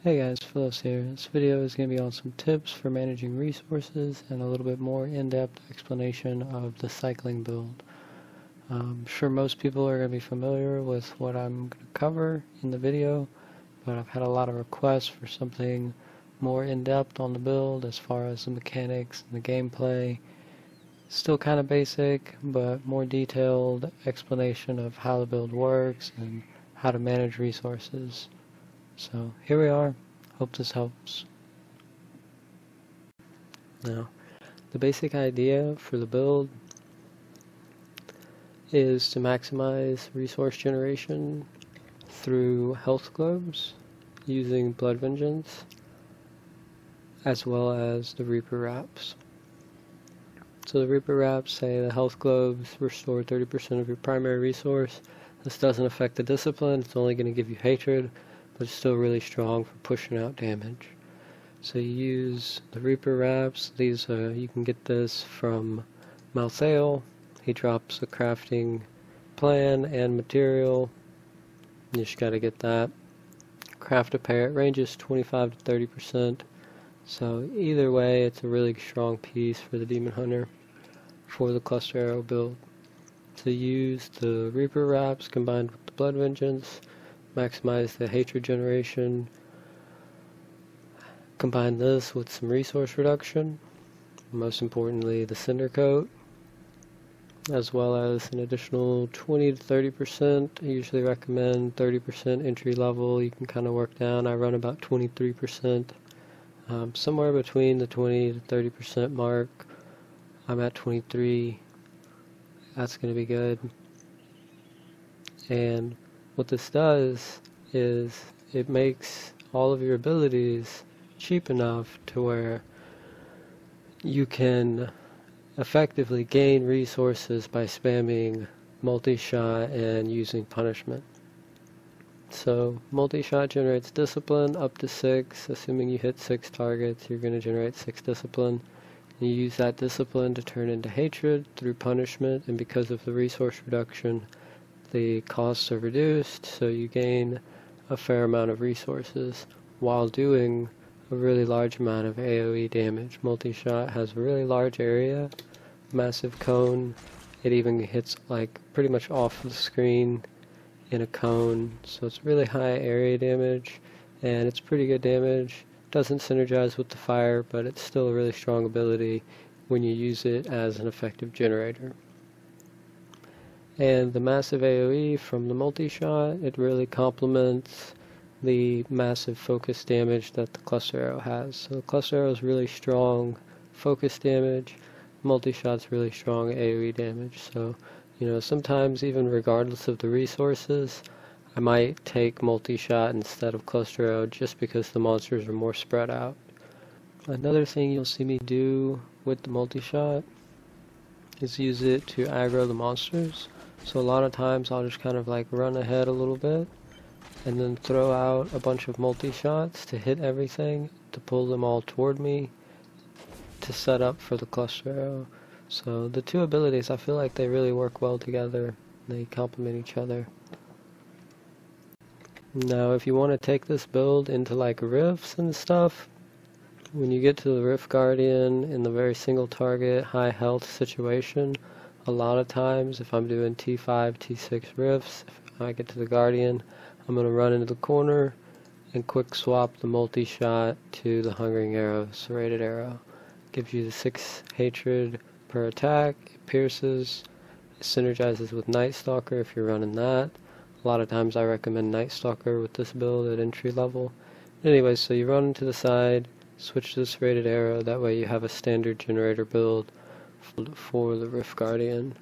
Hey guys, Phyllis here. This video is going to be on some tips for managing resources and a little bit more in-depth explanation of the cycling build. I'm sure most people are going to be familiar with what I'm going to cover in the video, but I've had a lot of requests for something more in-depth on the build as far as the mechanics and the gameplay. Still kind of basic, but more detailed explanation of how the build works and how to manage resources. So here we are. Hope this helps. Now, the basic idea for the build is to maximize resource generation through health globes using Blood Vengeance as well as the Reaper Wraps. So the Reaper Wraps say the health globes restore 30% of your primary resource. This doesn't affect the discipline, it's only going to give you hatred, but it's still really strong for pushing out damage. So you use the Reaper Wraps. These you can get this from Malthael. He drops a crafting plan and material. You just gotta get that. Craft a pair. It ranges 25 to 30%. So either way, it's a really strong piece for the Demon Hunter for the Cluster Arrow build. So use the Reaper Wraps combined with the Blood Vengeance. Maximize the hatred generation. Combine this with some resource reduction, most importantly the Cinder Coat, as well as an additional 20 to 30%. I usually recommend 30% entry level. You can kind of work down. I run about 23%, somewhere between the 20 to 30% mark. I'm at 23. That's going to be good. And what this does is it makes all of your abilities cheap enough to where you can effectively gain resources by spamming multi-shot and using punishment. So multi-shot generates discipline up to 6. Assuming you hit 6 targets, you're going to generate 6 discipline. You use that discipline to turn into hatred through punishment, and because of the resource reduction, the costs are reduced, so you gain a fair amount of resources while doing a really large amount of AoE damage. Multi-shot has a really large area, massive cone. It even hits like pretty much off the screen in a cone, so it's really high area damage, and it's pretty good damage. Doesn't synergize with the fire, but it's still a really strong ability when you use it as an effective generator. And the massive AoE from the multi-shot, it really complements the massive focus damage that the Cluster Arrow has. So the Cluster Arrow is really strong focus damage, multi-shot's really strong AoE damage. So, you know, sometimes even regardless of the resources, I might take multi-shot instead of Cluster Arrow just because the monsters are more spread out. Another thing you'll see me do with the multi-shot is use it to aggro the monsters. So a lot of times I'll just kind of like run ahead a little bit and then throw out a bunch of multi-shots to hit everything, to pull them all toward me, to set up for the Cluster Arrow. So the two abilities, I feel like they really work well together. They complement each other. Now if you want to take this build into like rifts and stuff, when you get to the Rift Guardian in the very single target, high health situation, a lot of times if I'm doing T5, T6 rifts, if I get to the Guardian, I'm going to run into the corner and quick swap the multi-shot to the Hungering Arrow, Serrated Arrow. Gives you the 6 hatred per attack, it pierces, it synergizes with Night Stalker if you're running that. A lot of times I recommend Night Stalker with this build at entry level. Anyway, so you run to the side, switch to the Serrated Arrow, that way you have a standard generator build for the Rift Guardian.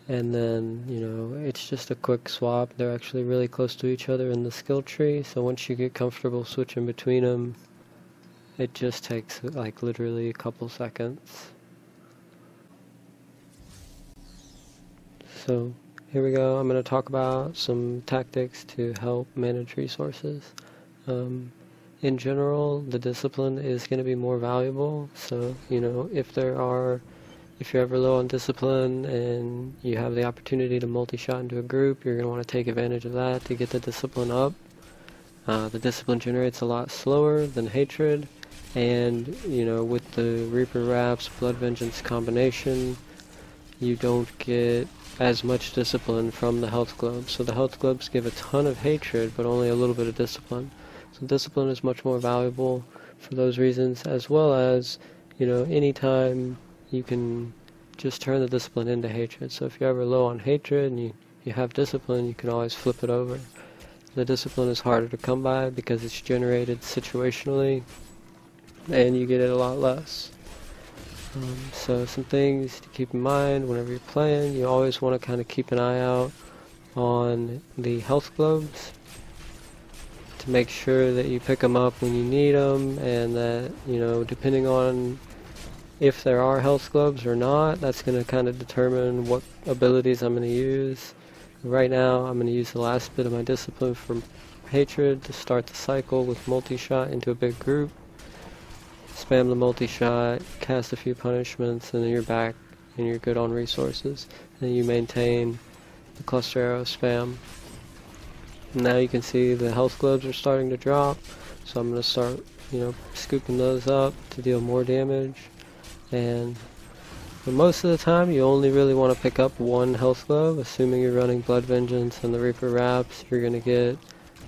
And then, you know, it's just a quick swap. They're actually really close to each other in the skill tree, so once you get comfortable switching between them, it just takes like literally a couple seconds. So here we go. I'm going to talk about some tactics to help manage resources. In general, the discipline is going to be more valuable, so, you know, if you're ever low on discipline and you have the opportunity to multi-shot into a group, you're going to want to take advantage of that to get the discipline up. The discipline generates a lot slower than hatred, and with the Reaper Wraps Blood Vengeance combination, you don't get as much discipline from the health globes. So the health globes give a ton of hatred, but only a little bit of discipline. So discipline is much more valuable for those reasons, as well as, anytime you can just turn the discipline into hatred. So if you're ever low on hatred and you have discipline, you can always flip it over. The discipline is harder to come by because it's generated situationally, and you get it a lot less. So some things to keep in mind whenever you're playing: you always want to kind of keep an eye out on the health globes to make sure that you pick them up when you need them, and that, depending on if there are health globes or not, that's going to kind of determine what abilities I'm going to use. Right now, I'm going to use the last bit of my discipline for hatred to start the cycle with multi-shot into a big group. Spam the multi-shot, cast a few punishments, and then you're back and you're good on resources. And then you maintain the cluster arrow spam. Now you can see the health globes are starting to drop, so I'm going to start, scooping those up to deal more damage. And for most of the time, you only really want to pick up one health globe. Assuming you're running Blood Vengeance and the Reaper Wraps, you're going to get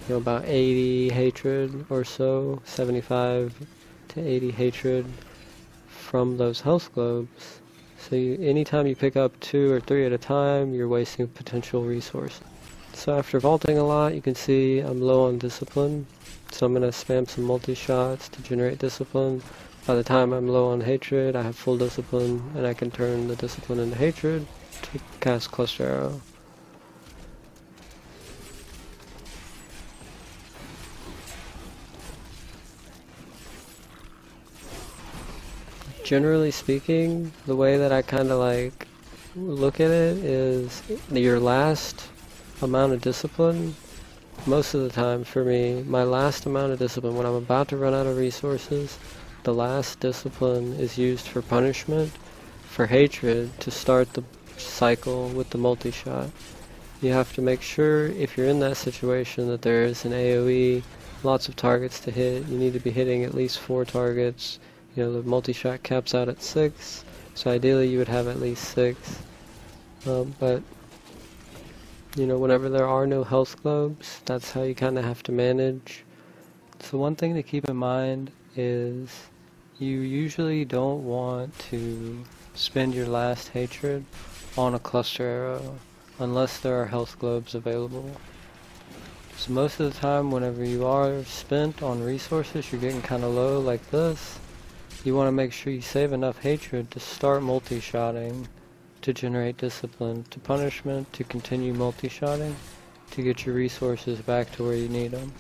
about 80 hatred or so, 75 to 80 hatred from those health globes. So anytime you pick up 2 or 3 at a time, you're wasting potential resources. So after vaulting a lot, you can see I'm low on discipline, so I'm going to spam some multi-shots to generate discipline. By the time I'm low on hatred, I have full discipline, and I can turn the discipline into hatred to cast Cluster Arrow. Generally speaking, the way that I kind of look at it is your last amount of discipline. Most of the time for me, my last amount of discipline, when I'm about to run out of resources, the last discipline is used for punishment, for hatred, to start the cycle with the multi-shot. You have to make sure, if you're in that situation, that there is an AoE, lots of targets to hit. You need to be hitting at least 4 targets. The multi-shot caps out at 6, so ideally you would have at least 6. But whenever there are no health globes, that's how you kind of have to manage. So one thing to keep in mind is you usually don't want to spend your last hatred on a cluster arrow unless there are health globes available. So most of the time, whenever you are spent on resources, you're getting kind of low like this, you want to make sure you save enough hatred to start multi-shotting, to generate discipline, to punishment, to continue multi-shotting, to get your resources back to where you need them.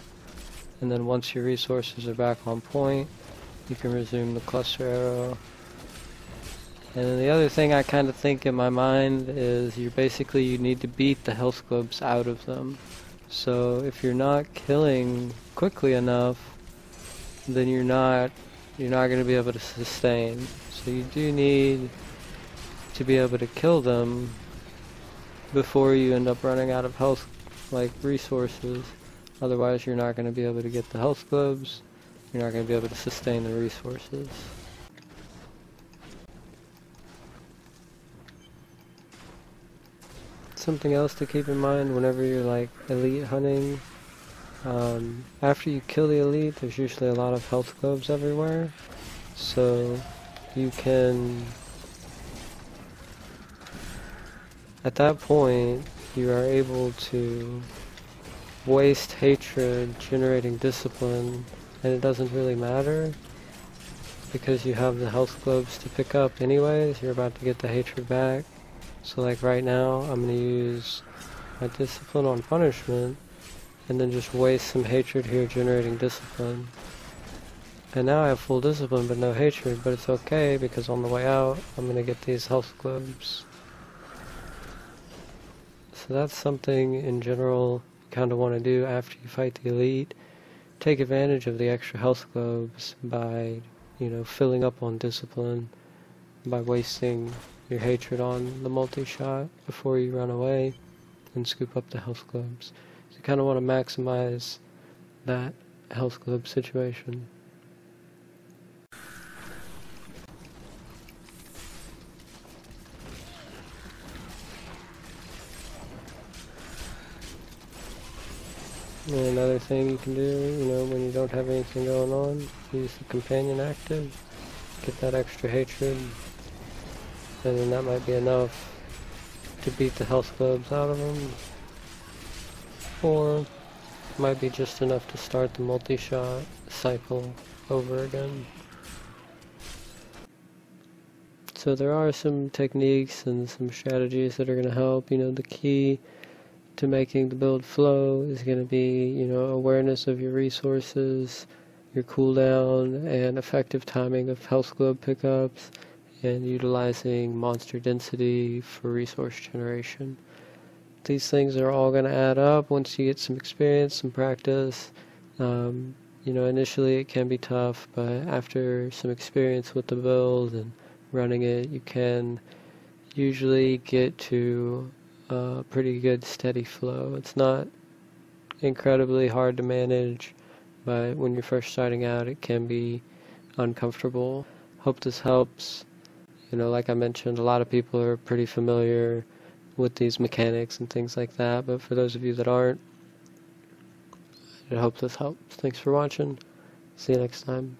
And then once your resources are back on point, you can resume the cluster arrow. And then the other thing I kind of think in my mind is you need to beat the health globes out of them. So if you're not killing quickly enough, then you're not going to be able to sustain. So you do need to be able to kill them before you end up running out of health, resources. Otherwise you're not going to be able to get the health globes, you're not going to be able to sustain the resources. Something else to keep in mind whenever you're elite hunting, after you kill the elite, there's usually a lot of health globes everywhere, so you can, at that point, you are able to waste hatred generating discipline, and it doesn't really matter because you have the health globes to pick up anyways. You're about to get the hatred back. So right now, I'm going to use my discipline on punishment and then just waste some hatred here generating discipline. And now I have full discipline but no hatred, but it's okay because on the way out, I'm going to get these health globes. So that's something in general you kind of want to do after you fight the elite. Take advantage of the extra health globes by, filling up on discipline, by wasting your hatred on the multi-shot before you run away and scoop up the health globes. So you kind of want to maximize that health club situation. And another thing you can do, when you don't have anything going on, use the companion active, get that extra hatred, and then that might be enough to beat the health clubs out of them. Or it might be just enough to start the multi-shot cycle over again. So there are some techniques and some strategies that are going to help. The key to making the build flow is going to be, awareness of your resources, your cooldown, and effective timing of health club pickups, and utilizing monster density for resource generation. These things are all going to add up once you get some experience, some practice. Initially it can be tough, but after some experience with the build and running it, you can usually get to a pretty good steady flow. It's not incredibly hard to manage, but when you're first starting out, it can be uncomfortable. Hope this helps. Like I mentioned, a lot of people are pretty familiar with these mechanics and things like that, but for those of you that aren't, I hope this helps. Thanks for watching. See you next time.